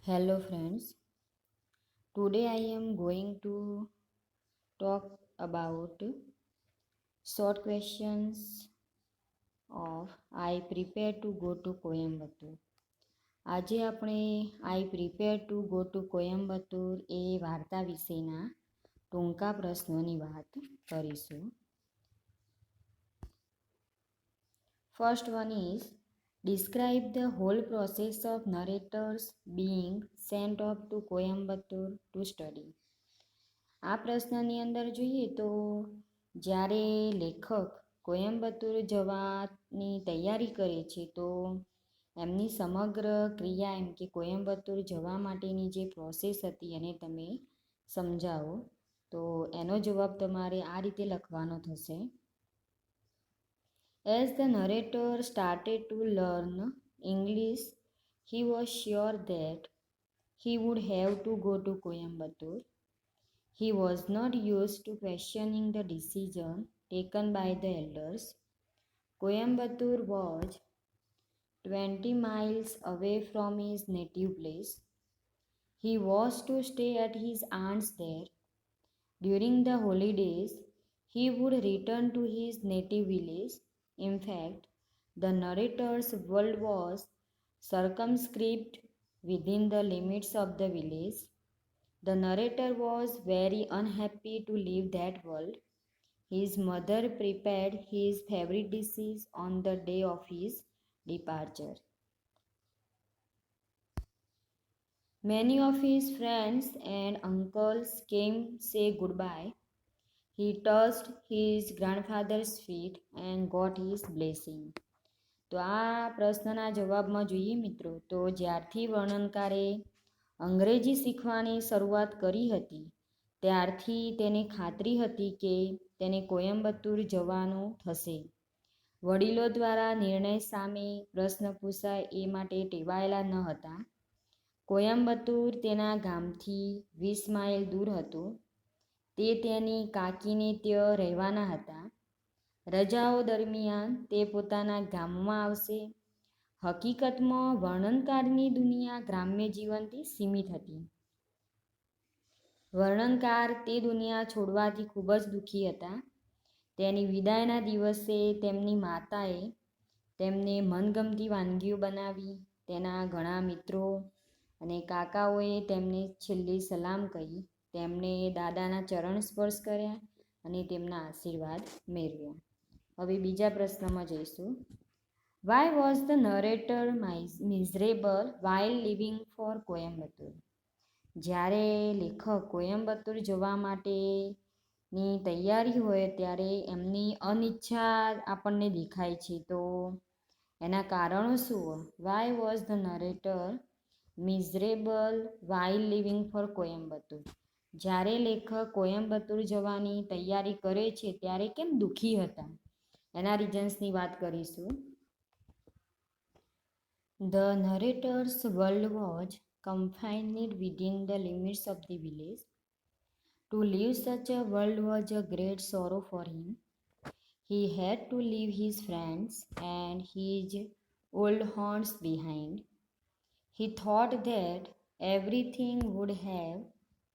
Hello friends, today I am going to talk about short questions of I prepare to go to Coimbatore. આજે આપણે I prepare to go to Coimbatore એ વાર્તા વિશેના ટૂંકા પ્રશ્નોની વાત કરીશું. First one is describe the whole process of narrators being sent off to Coimbatore to study. આ પ્રશ્નની અંદર જોઈએ તો જ્યારે લેખક કોયમ્બતુર જવાની તૈયારી કરે છે તો એમની સમગ્ર ક્રિયા એમ કે કોયમ્બતુર જવા માટેની જે પ્રોસેસ હતી એને તમે સમજાવો. તો એનો જવાબ તમારે આ રીતે લખવાનો થશે. As the narrator started to learn English, he was sure that he would have to go to Coimbatore. He was not used to questioning the decision taken by the elders. Coimbatore was 20 miles away from his native place. He was to stay at his aunt's there. During the holidays, he would return to his native village. In fact, the narrator's world was circumscribed within the limits of the village. The narrator was very unhappy to leave that world. His mother prepared his favorite dishes on the day of his departure. Many of his friends and uncles came say goodbye. He touched his grandfather's feet and got his blessing. તો આ પ્રશ્નના જવાબમાં જોઈએ મિત્રો તો જ્યારથી વર્ણનકારે અંગ્રેજી શીખવાની શરૂઆત કરી હતી ત્યારથી તેને ખાતરી હતી કે તેને કોયમ્બતુર જવાનું થશે. વડીલો દ્વારા નિર્ણય સામે પ્રશ્ન પૂછાય એ માટે ટેવાયેલા ન હતા. કોયમ્બતુર તેના ગામથી 20 માઇલ દૂર હતું. તે તેની કાકીને ત્યાં રહેવાના હતા. રજાઓ દરમિયાન તે પોતાના ગામમાં આવશે. હકીકતમાં વર્ણનકારની દુનિયા ગ્રામ્ય જીવનથી સીમિત હતી. વર્ણનકાર તે દુનિયા છોડવાથી ખૂબ જ દુઃખી હતા. તેની વિદાયના દિવસે તેમની માતાએ તેમને મનગમતી વાનગીઓ બનાવી. તેના ઘણા મિત્રો અને કાકાઓએ તેમને છેલ્લી સલામ કહી. તેમણે દાદાના ચરણ સ્પર્શ કર્યા અને તેમના આશીર્વાદ મેળવ્યા. હવે બીજા પ્રશ્નમાં જઈશું. Why was the narrator miserable while leaving for Coimbatore? જ્યારે લેખક કોયમ્બતુર જવા માટેની તૈયારી હોય ત્યારે એમની અનિચ્છા આપણને દેખાય છે. તો એના કારણો શું? Why was the narrator miserable while leaving for Coimbatore? જ્યારે લેખક કોયમ્બતુર જવાની તૈયારી કરે છે ત્યારે કેમ દુઃખી હતા? એના રીઝન્સની વાત કરીશું. The narrator's world was confined within the limits of the village. To leave such a world was a great sorrow for him. He had to leave his friends and his old haunts behind. He thought that everything would have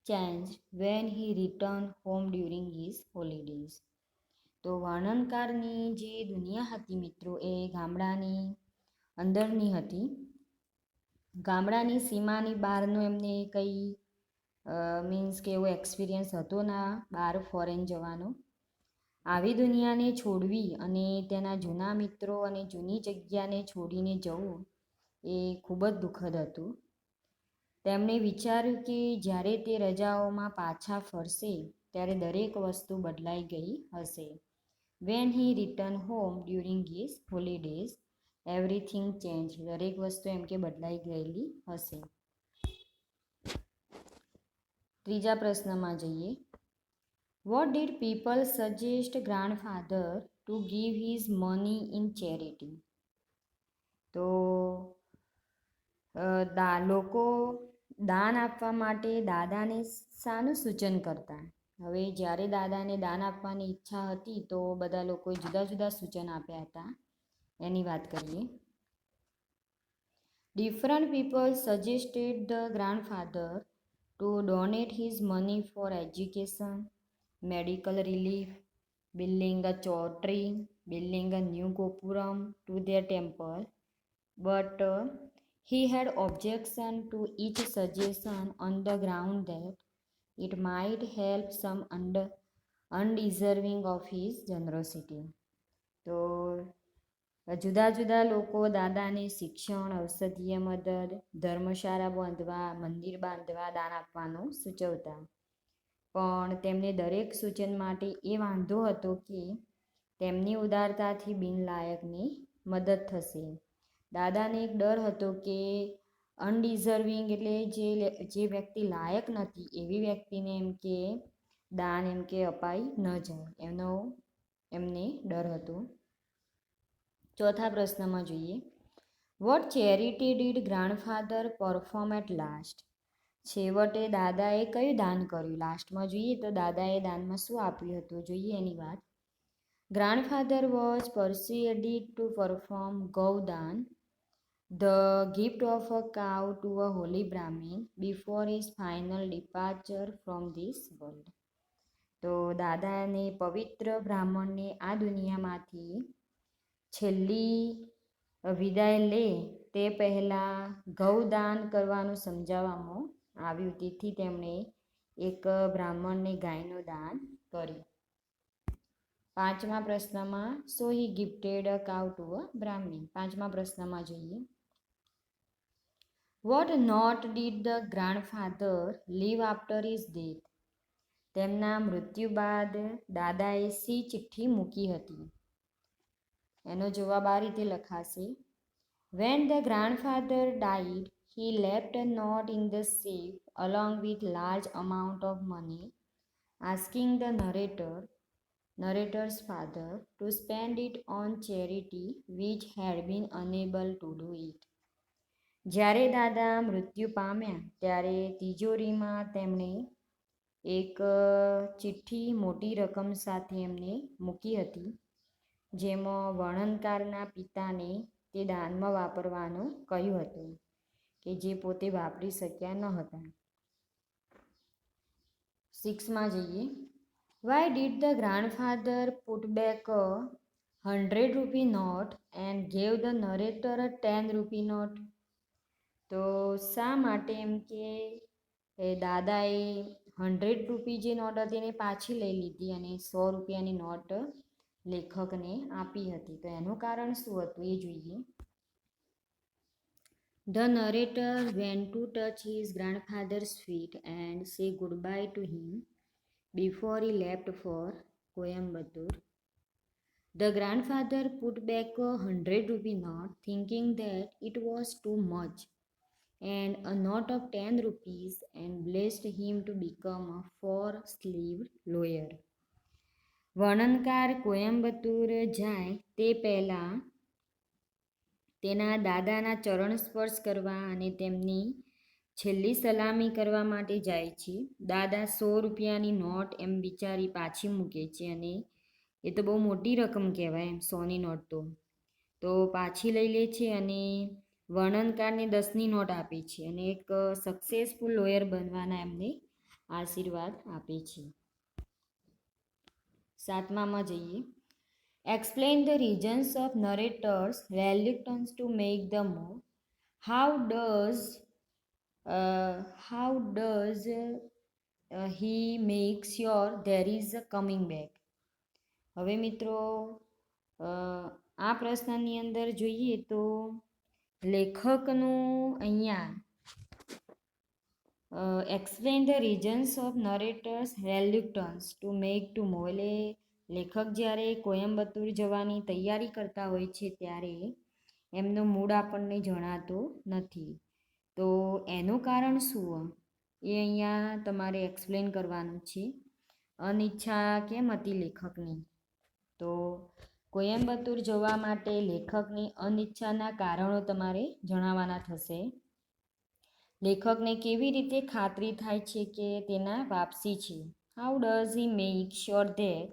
changed when he returned home during his holidays. તો વર્ણનકારની જે દુનિયા હતી મિત્રો એ ગામડાની અંદરની હતી. ગામડાની સીમાની બહારનો એમને કંઈ મીન્સ કે એવો એક્સપિરિયન્સ હતો ના બહાર ફોરેન જવાનો. આવી દુનિયાને છોડવી અને તેના જૂના મિત્રો અને જૂની જગ્યાને છોડીને જવું એ ખૂબ જ દુઃખદ હતું. તેમણે વિચાર્યું કે જ્યારે તે રજાઓમાં પાછા ફરશે ત્યારે દરેક વસ્તુ બદલાઈ ગઈ હશે. When he returned home during his holidays, everything changed. દરેક વસ્તુ એમ કે બદલાઈ ગયેલી હશે. ત્રીજા પ્રશ્નમાં જઈએ. What did people suggest grandfather to give his money in charity? તો લોકો દાન આપવા માટે દાદાને શાનું સૂચન કરતા? હવે જ્યારે દાદાને દાન આપવાની ઈચ્છા હતી તો બધા લોકોએ જુદા જુદા સૂચન આપ્યા હતા. એની વાત કરીએ. Different people suggested the grandfather to donate his money for education, medical relief, building a chowtry, building a new gopuram to their temple. But he had objection to each suggestion on the ground that it might help some undeserving of his generosity. તો જુદા જુદા લોકો દાદાને શિક્ષણ, ઔષધીય મદદ, ધર્મશાળા બાંધવા, મંદિર બાંધવા દાન આપવાનું સૂચવતા. પણ તેમને દરેક સૂચન માટે એ વાંધો હતો કે તેમની ઉદારતાથી બિનલાયકની મદદ થશે. દાદાને એક ડર હતો કે અનડિઝર્વિંગ એટલે જે વ્યક્તિ લાયક નથી એવી વ્યક્તિને એમ કે દાન એમ કે અપાઈ ન જાય એમને ડર હતો. ચોથા પ્રશ્નમાં જોઈએ, what charity did grandfather perform at last? છેવટે દાદાએ કયું દાન કર્યું? લાસ્ટમાં જોઈએ તો દાદાએ દાનમાં શું આપ્યું હતું જોઈએ એની વાત. Grandfather was persuaded to perform godan, the gift of a cow to a holy Brahmin before his final departure from this world. તો દાદાને પવિત્ર બ્રાહ્મણને આ દુનિયામાંથી છેલ્લી વિદાય લે તે પહેલાં ગૌદાન કરવાનું સમજાવવામાં આવ્યું. તેથી તેમણે એક બ્રાહ્મણને ગાયનું દાન કર્યું. પાંચમા પ્રશ્નમાં સો હી ગિફ્ટેડ અ કાઉ ટુ અ બ્રાહ્મણ. પાંચમા પ્રશ્નમાં જોઈએ, what not did the grandfather leave after his death? તેમના મૃત્યુ બાદ દાદાએ સી ચિઠ્ઠી મૂકી હતી? એનો જવાબ આ રીતે લખાશે, when the grandfather died he left a note in the safe along with large amount of money asking the narrator's father to spend it on charity which had been unable to do it. જ્યારે દાદા મૃત્યુ પામ્યા ત્યારે તિજોરીમાં તેમણે એક ચિઠ્ઠી મોટી રકમ સાથે એમને મૂકી હતી, જેમાં વર્ણનકારના પિતાને તે દાનમાં વાપરવાનું કહ્યું હતું કે જે પોતે વાપરી શક્યા ન હતા. 6માં જઈએ, why did the grandfather put back a 100 rupee note and gave the narrator a 10 rupee not? તો શા માટે એમ કે દાદાએ 100 રૂપી જે નોટ હતી એને પાછી લઈ લીધી અને 100 રૂપિયાની નોટ લેખકને આપી હતી? તો એનું કારણ શું હતું એ જોઈએ. The narrator went to touch his grandfather's feet and say goodbye to him before he left for Coimbatore. The grandfather put back a 100 rupee note thinking that it was too much and a note of 10 rupees and blessed him to become a four-sleeved lawyer. વર્ણનકાર કોયમ્બતુર જાય તે પહેલાં તેના દાદાના ચરણ સ્પર્શ કરવા અને તેમની છેલ્લી સલામી કરવા માટે જાય છે. દાદા 100 રૂપિયાની નોટ એમ બિચારી પાછી મૂકે છે અને એ તો બહુ મોટી રકમ કહેવાય એમ 100ની નોટ તો પાછી લઈ લે છે અને વર્ણનકારને 10ની નોટ આપે છે અને એક સક્સેસફુલ લોયર બનવાના એમને આશીર્વાદ આપે છે. 7મામાં જઈએ, explain the reasons of narrator's reluctance to make the move. How does he make sure there is a coming back? હવે મિત્રો આ પ્રશ્નની અંદર જોઈએ તો લેખકનું અહીંયા explain the reasons of narrator's reluctance to make to move એટલે લેખક જ્યારે કોયમ્બતુર જવાની તૈયારી કરતા હોય છે ત્યારે એમનો મૂડ આપણને જણાતો નથી. તો એનું કારણ શું એ અહીંયા તમારે એક્સપ્લેન કરવાનું છે. અનિચ્છા કેમ હતી લેખકની? તો કોયમ્બતુર જવા માટે લેખકની અનિચ્છાના કારણો તમારે જણાવવાના થશે. લેખકને કેવી રીતે ખાતરી થાય છે કે તેના વાપસી છે? How does he make sure that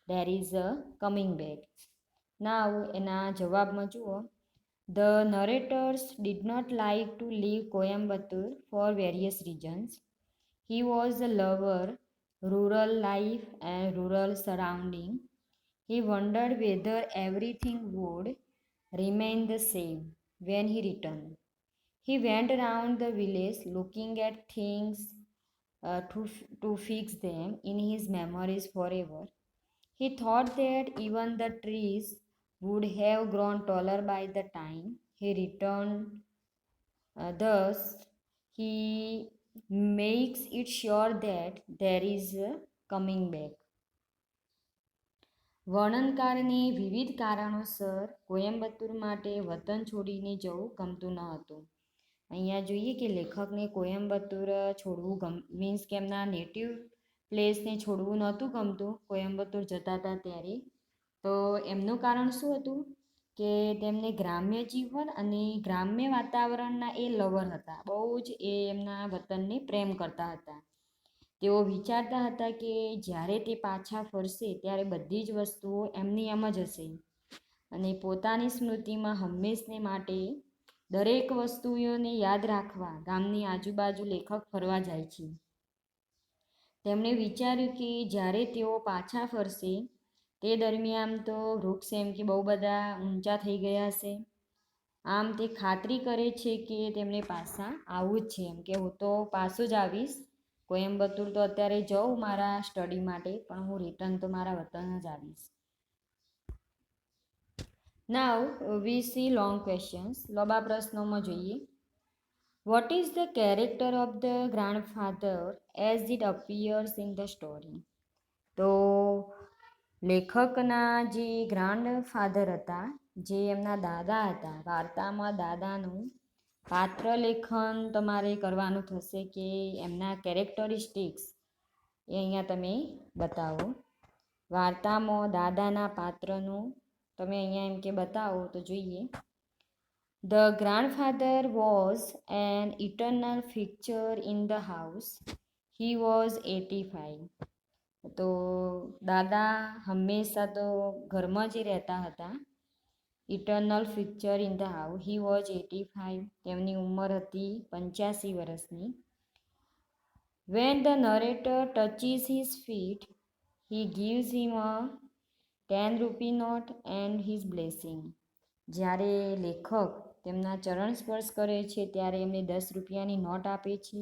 there is a coming back? Now એના જવાબમાં જુઓ, The narrators did not like to leave Coimbatore for various reasons. He was a lover, rural life and rural surrounding. He wondered whether everything would remain the same when he returned. He went around the village looking at things to fix them in his memories forever. He thought that even the trees would have grown taller by the time he returned. Thus, he makes it sure that there is a coming back. વર્ણનકારને વિવિધ કારણોસર કોયમ્બતુર માટે વતન છોડીને જવું ગમતું ન હતું. અહીંયા જોઈએ કે લેખકને કોયમ્બતુર છોડવું મીન્સ કે એમના નેટિવ પ્લેસને છોડવું નહોતું ગમતું કોયમ્બતુર જતા હતા ત્યારે. તો એમનું કારણ શું હતું કે તેમને ગ્રામ્ય જીવન અને ગ્રામ્ય વાતાવરણના એ લવર હતા. બહુ જ એ એમના વતનને પ્રેમ કરતા હતા. તેઓ વિચારતા હતા કે જ્યારે તે પાછા ફરશે ત્યારે બધી જ વસ્તુઓ એમની એમ જ હશે અને પોતાની સ્મૃતિમાં હંમેશને માટે દરેક વસ્તુઓને યાદ રાખવા ગામની આજુબાજુ લેખક ફરવા જાય છે. તેમણે વિચાર્યું કે જ્યારે તેઓ પાછા ફરશે તે દરમિયાન તો વૃક્ષ એમ કે બહુ બધા ઊંચા થઈ ગયા હશે. આમ તે ખાતરી કરે છે કે તેમને પાછા આવવું જ છે, એમ કે હું તો પાછું જ આવીશ. કોયમ્બતુર તો અત્યારે જાઉં મારા સ્ટડી માટે, પણ હું રિટર્ન તો મારા વતન જ આવીશ. Now we see long questions. લાંબા પ્રશ્નોમાં જોઈએ. What is the character of the grandfather as it appears in the story? તો લેખકના જે ગ્રાન્ડફાધર હતા, જે એમના દાદા હતા, વાર્તામાં દાદાનું પાત્ર લેખન તમારે કરવાનું થશે કે એમના કેરેક્ટરિસ્ટિક્સ એ અહીંયા તમે બતાવો. વાર્તામાં દાદાના પાત્રનું તમે અહીંયા એમ કે બતાવો. તો જોઈએ. The grandfather was an eternal fixture in the house. He was 85. તો દાદા હંમેશા તો ઘરમાં જ રહેતા હતા. Eternal fixture in the house. He was 85. તેમની ઉંમર હતી 85 વર્ષની. When the narrator touches his feet, he gives him a 10 rupee note and his blessing. જ્યારે લેખક તેમના ચરણ સ્પર્શ કરે છે ત્યારે એમને 10 રૂપિયાની નોટ આપે છે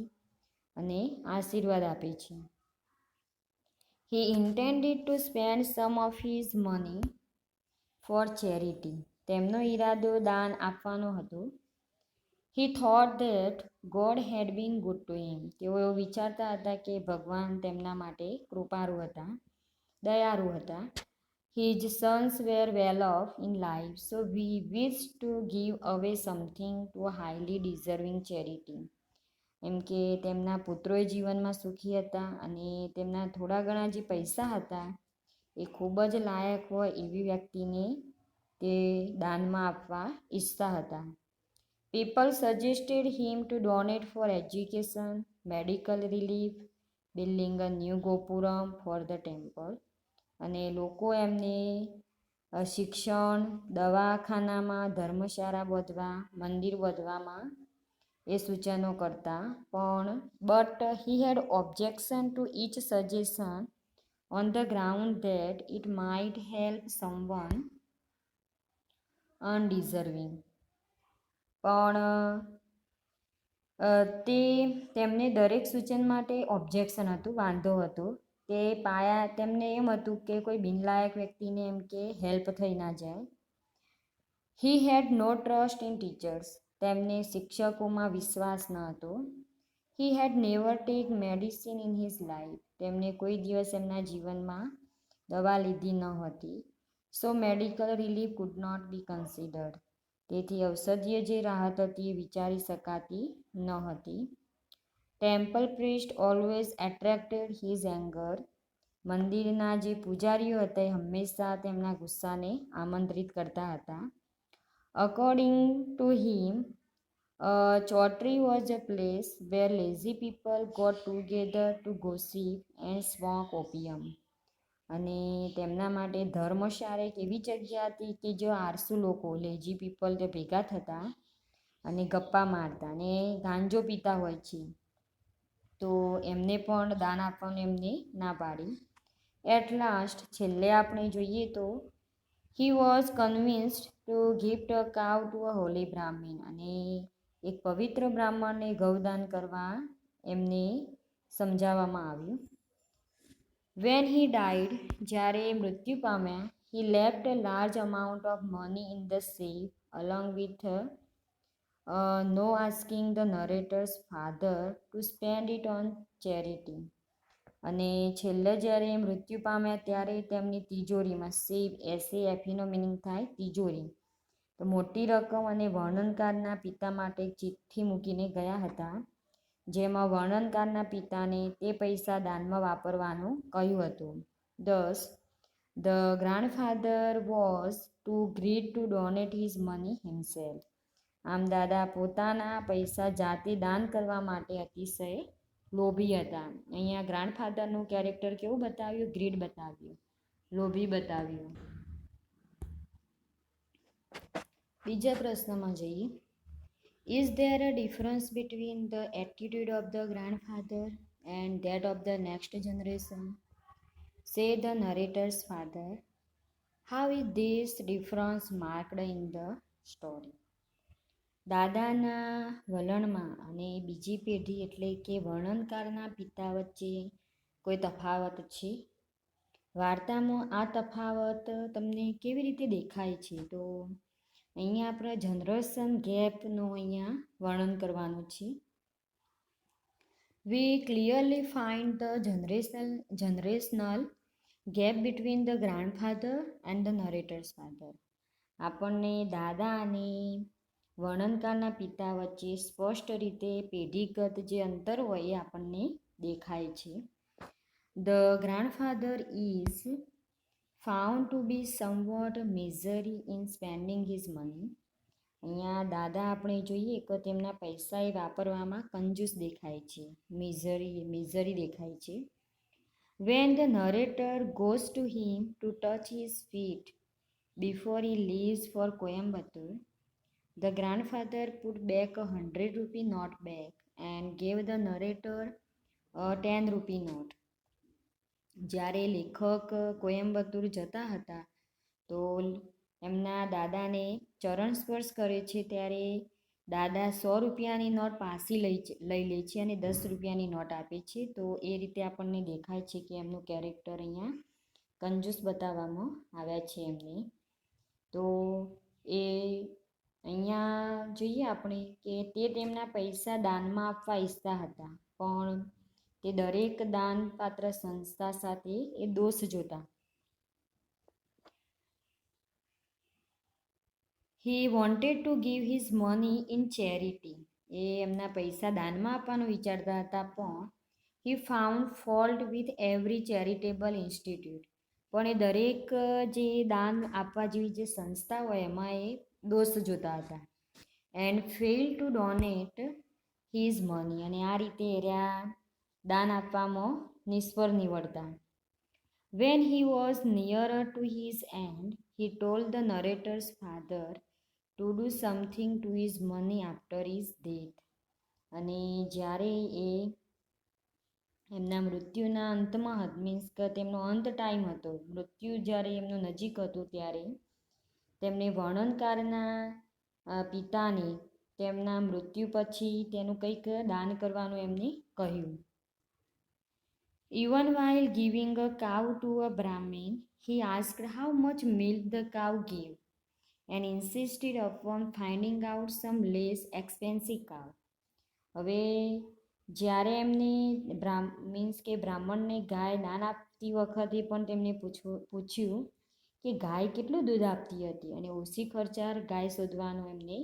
અને આશીર્વાદ આપે છે. He intended to spend some of his money for charity. તેમનો ઈરાદો દાન આપવાનો હતો. He thought that God had been good to him. તેઓ એવું વિચારતા હતા કે ભગવાન તેમના માટે કૃપાળુ હતા, દયાળુ હતા. His sons were well off in life, so he wished to give away something to a highly deserving charity. એમ કે તેમના પુત્રોએ જીવનમાં સુખી હતા અને તેમના થોડા ઘણા જે પૈસા હતા એ ખૂબ જ લાયક હોય એવી વ્યક્તિને તે દાનમાં આપવા ઈચ્છતા હતા. People suggested him to donate for education, medical relief, building a new gopuram for the temple. અને લોકો એમને શિક્ષણ, દવાખાનામાં ધર્મશાળા બાંધવા, મંદિર બાંધવામાં એ સૂચનો કરતા. પણ but he had objection to each suggestion on the ground that it might help someone undeserving. પણ તેમને દરેક સૂચન માટે ઓબ્જેક્શન હતું, વાંધો હતો. તે તેમને એમ હતું કે કોઈ બિનલાયક વ્યક્તિને એમ કે હેલ્પ થઈ ના જાય. He had no trust in teachers. તેમને શિક્ષકોમાં વિશ્વાસ ન હતો. He had never take medicine in his life. તેમને કોઈ દિવસ એમના જીવનમાં દવા લીધી ન હતી. So medical relief could not be considered. તેથી ઔષધીય જે રાહત હતી એ વિચારી શકાતી ન હતી. Temple priest always attracted his anger. મંદિરના જે પૂજારીઓ હતા એ હંમેશા તેમના ગુસ્સાને આમંત્રિત કરતા હતા. According to him, choultry was a place where lazy people got together to gossip and smoke opium. અને તેમના માટે ધર્મશાળા એક એવી જગ્યા હતી કે જો આળસુ લોકો લેજી પીપલ તે ભેગા થતા અને ગપ્પા મારતા અને ગાંજો પીતા હોય છે, તો એમને પણ દાન આપવાનું એમને ના પાડી. એટ લાસ્ટ છેલ્લે આપણે જોઈએ તો he was convinced two gift અ કાવ ટુ અ હોલી બ્રાહ્મણ, અને એક પવિત્ર બ્રાહ્મણને ગૌદાન કરવા એમને સમજાવવામાં આવ્યું. વેન હી ડાઈડ, જ્યારે મૃત્યુ પામ્યા, he left a large amount of money in the safe along with no asking the narrator's father to spend it on charity. અને છેલ્લે જ્યારે મૃત્યુ પામ્યા ત્યારે તેમની તિજોરીમાં સેવ, SAFEનો મિનિંગ થાય તિજોરી, તો મોટી રકમ અને વર્ણનકારના પિતા માટે એક ચિઠ્ઠી મૂકીને ગયા હતા, જેમાં વર્ણનકારના પિતાને તે પૈસા દાનમાં વાપરવાનું કહ્યું હતું. Thus, the grandfather was too greedy to donate his money himself. આમ દાદા પોતાના પૈસા જાતે દાન કરવા માટે અતિશય લોભી હતા. અહીંયા ગ્રાન્ડફાધરનું કેરેક્ટર કેવું બતાવ્યું? ગ્રીડ બતાવ્યું, લોભી બતાવ્યું. બીજા પ્રશ્નમાં જઈએ. Is there a difference between the attitude of the grandfather and that of the next generation? સે the narrator's father. How is this difference marked in the story? દાદાના વલણમાં અને બીજી પેઢી એટલે કે વર્ણનકારના પિતા વચ્ચે કોઈ તફાવત છે? વાર્તામાં આ તફાવત તમને કેવી રીતે દેખાય છે? તો અહીંયા આપણે જનરેશન ગેપનું અહીંયા વર્ણન કરવાનું છે. We clearly find the generational gap between the grandfather and the narrator's father. આપણને દાદા અને વર્ણનકારના પિતા વચ્ચે સ્પષ્ટ રીતે પેઢીગત જે અંતર હોય એ આપણને દેખાય છે. The grandfather is found to be somewhat misery in spending his money. અહીંયા દાદા આપણે જોઈએ કે તેમના પૈસા એ વાપરવામાં કંજૂસ દેખાય છે, મિઝરી દેખાય છે. When the narrator goes to him to touch his feet before he leaves for Coimbatore, the grandfather put back a 100 rupee note back and gave the narrator a 10 rupee note. જ્યારે લેખક કોયમ્બતુર જતા હતા તો એમના દાદાને ચરણ સ્પર્શ કરે છે, ત્યારે દાદા 100 રૂપિયાની નોટ પાછી લઈ લે છે અને 10 રૂપિયાની નોટ આપે છે. તો એ રીતે આપણને દેખાય છે કે એમનું કેરેક્ટર અહીંયા કંજૂસ બતાવવામાં આવ્યા છે એમને. તો એ અહીંયા જોઈએ આપણે કે તે તેમના પૈસા દાનમાં આપવા ઈચ્છતા હતા, પણ તે દરેક દાનપાત્ર સંસ્થા સાથે એ દોષ જોતા. He wanted to give his money in charity. એ એમના પૈસા દાનમાં આપવાનું વિચારતા હતા, પણ he found fault with every charitable institute. પણ એ દરેક જે દાન આપવા જેવી જે સંસ્થા હોય એમાં એ દોષ જોતા હતા. And fail to donate his money. અને આ રીતે એર્યા દાન આપવામાં નિષ્ફળ નીવડતા. When he was near to his end he told the narrator's father to do something to his money after his death. અને જ્યારે એ એમના મૃત્યુના અંતમાં મીન્સ કે તેમનો અંત ટાઈમ હતો, મૃત્યુ જ્યારે એમનું નજીક હતું ત્યારે તેમણે વર્ણનકારના પિતાને તેમના મૃત્યુ પછી તેનું કંઈક દાન કરવાનું એમને કહ્યું. Even while giving a cow to a Brahmin, he asked how much milk the cow gave and insisted upon finding out some less expensive cow. હવે જ્યારે એમને મીન્સ કે બ્રાહ્મણને ગાય દાન આપતી વખતે પણ તેમને પૂછ્યું કે ગાય કેટલું દૂધ આપતી હતી, અને ઓછી ખર્ચાળ ગાય શોધવાનો એમને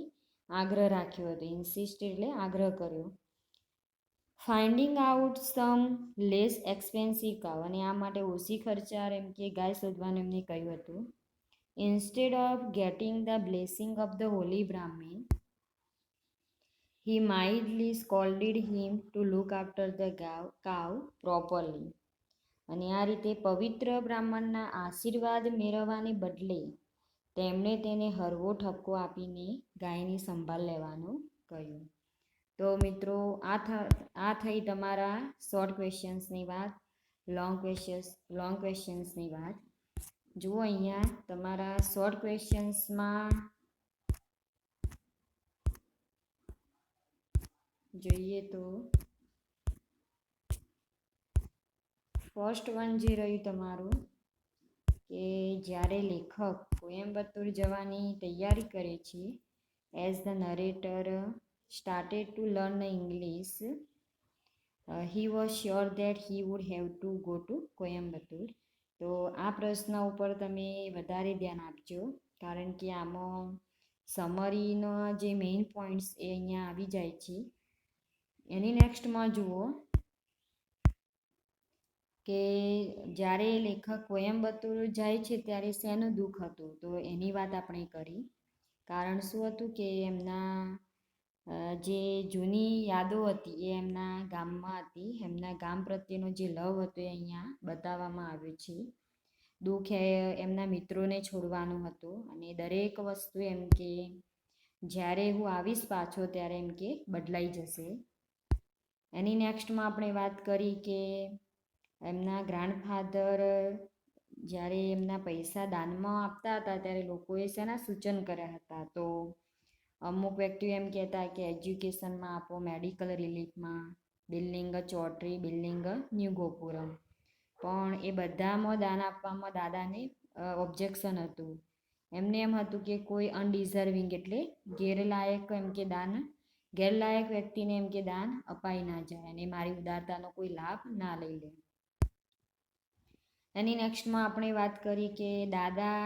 આગ્રહ રાખ્યો હતો. ઇન્સિસ્ટ એટલે આગ્રહ કર્યો. ફાઇન્ડિંગ આઉટ સમ લેસ એક્સપેન્સિવ કાવ, અને આ માટે ઓછી ખર્ચાળ એમ કે ગાય શોધવાનું એમને કહ્યું હતું. Instead of gating the blessing of the Holi બ્રાહ્મણ, he mildly scolded him to look after the cow properly. અને આ રીતે પવિત્ર બ્રાહ્મણના આશીર્વાદ મેળવવાને બદલે તેમણે તેને હળવો ઠપકો આપીને ગાયની સંભાળ લેવાનું કહ્યું. તો મિત્રો આ થઈ તમારા શોર્ટ ક્વેશ્ચન્સની વાત. લોંગ ક્વેશ્ચન્સની વાત જુઓ. અહીંયા તમારા શોર્ટ ક્વેશ્ચન્સમાં જોઈએ તો ફર્સ્ટ વન જે રહ્યું તમારું કે જ્યારે લેખક કોયમ્બતુર જવાની તૈયારી કરે છે, as the narrator started to learn English, he was sure that he would have to go to Coimbatore. તો આ પ્રશ્ન ઉપર તમે વધારે ધ્યાન આપજો, કારણ કે આમાં સમરીનો જે મેઇન પોઈન્ટ્સ એ અહીંયા આવી જાય છે. એની નેક્સ્ટમાં જુઓ કે જ્યારે લેખક કોયમ્બતુર જાય છે ત્યારે શેનું દુઃખ હતું, તો એની વાત આપણે કરી. કારણ શું હતું કે એમના જે જૂની યાદો હતી એ એમના ગામમાં હતી. એમના ગામ પ્રત્યેનો જે લવ હતો એ અહીંયા બતાવવામાં આવ્યો છે. દુઃખ એમના મિત્રોને છોડવાનું હતું અને દરેક વસ્તુ એમ કે જ્યારે હું આવીશ પાછો ત્યારે એમ કે બદલાઈ જશે. એની નેક્સ્ટમાં આપણે વાત કરી કે એમના ગ્રાન્ડફાધર જ્યારે એમના પૈસા દાનમાં આપતા હતા ત્યારે લોકોએ શેના સૂચન કર્યા હતા. તો અમુક વ્યક્તિઓ એમ કહેતા કે એજ્યુકેશનમાં આપો, મેડિકલ રિલીફમાં, building choultry, building new gopuram. પણ એ બધામાં દાન આપવામાં દાદાને ઓબ્જેક્શન હતું. એમને એમ હતું કે કોઈ અનડિઝર્વિંગ એટલે ગેરલાયક એમ કે દાન, ગેરલાયક વ્યક્તિને એમ કે દાન અપાઈ ના જાય અને મારી ઉદારતાનો કોઈ લાભ ના લઈ લે. એની નેક્સ્ટમાં આપણે વાત કરી કે દાદા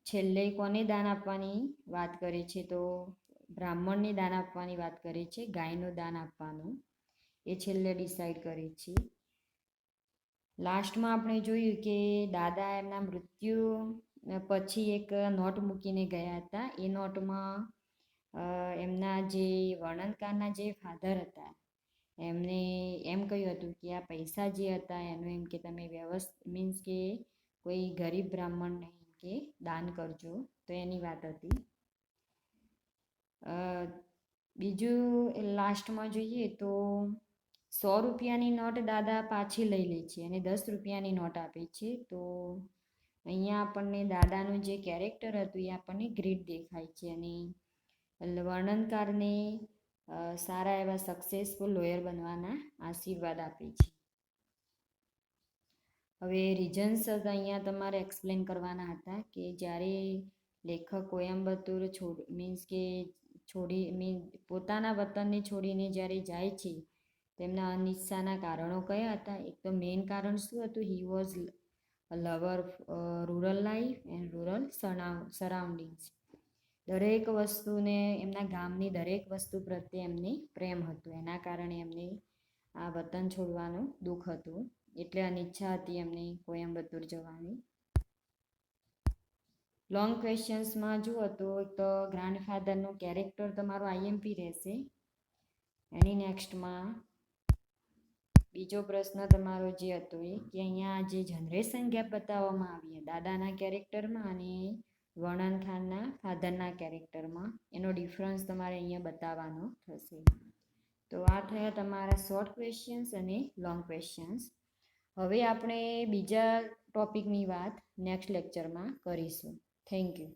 છેલ્લે કોને દાન આપવાની વાત કરે છે, તો બ્રાહ્મણને દાન આપવાની વાત કરે છે. ગાયનું દાન આપવાનું એ છેલ્લે ડિસાઈડ કરે છે. લાસ્ટમાં આપણે જોયું કે દાદા એમના મૃત્યુ પછી એક નોટ મૂકીને ગયા હતા. એ નોટમાં એમના જે વર્ણનકારના જે ફાધર હતા એમને એમ કહ્યું હતું કે આ પૈસા જે હતા એનું એમ કે તમે મીન્સ કે કોઈ ગરીબ બ્રાહ્મણને એમ કે દાન કરજો. તો એની વાત હતી. બીજું લાસ્ટમાં જોઈએ તો 100 રૂપિયાની નોટ દાદા પાછી લઈ લે છે અને 10 રૂપિયાની નોટ આપે છે. તો અહીંયા આપણને દાદાનું જે કેરેક્ટર હતું એ આપણને ગ્રેટ દેખાય છે અને વર્ણનકારને સારા એવા સક્સેસફુલ લોયર બનવાના આશીર્વાદ આપે છે. હવે રીઝન્સ અહીંયા તમારે એક્સપ્લેન કરવાના હતા કે જ્યારે લેખક કોયમ્બતુર પોતાના વતનને છોડીને જ્યારે જાય છે તેમના અનિચ્છાના કારણો કયા હતા. એક તો મેઇન કારણ શું હતું, he was lover rural life and rural surroundings. દરેક વસ્તુને એમના ગામની દરેક વસ્તુ પ્રત્યે એમને પ્રેમ હતો. એના કારણે એમને આ વતન છોડવાનું દુઃખ હતું, એટલે અનિચ્છા હતી એમને કોયમ્બતુર જવાની. લોંગ ક્વેશ્ચન્સમાં જુઓ તો ગ્રાન્ડફાધરનું કેરેક્ટર તમારો આઈએમપી રહેશે. એની નેક્સ્ટમાં બીજો પ્રશ્ન તમારો જે હતો એ કે અહીંયા જે જનરેશન ગેપ બતાવવામાં આવી દાદાના કેરેક્ટરમાં અને વર્ણનકારના ફાધરના કેરેક્ટરમાં, એનો ડિફરન્સ તમારે અહીંયા બતાવવાનો થશે. તો આ થયા તમારા શોર્ટ ક્વેશ્ચન્સ અને લોંગ ક્વેશ્ચન્સ. હવે આપણે બીજા ટોપિકની વાત નેક્સ્ટ લેક્ચરમાં કરીશું. Thank you.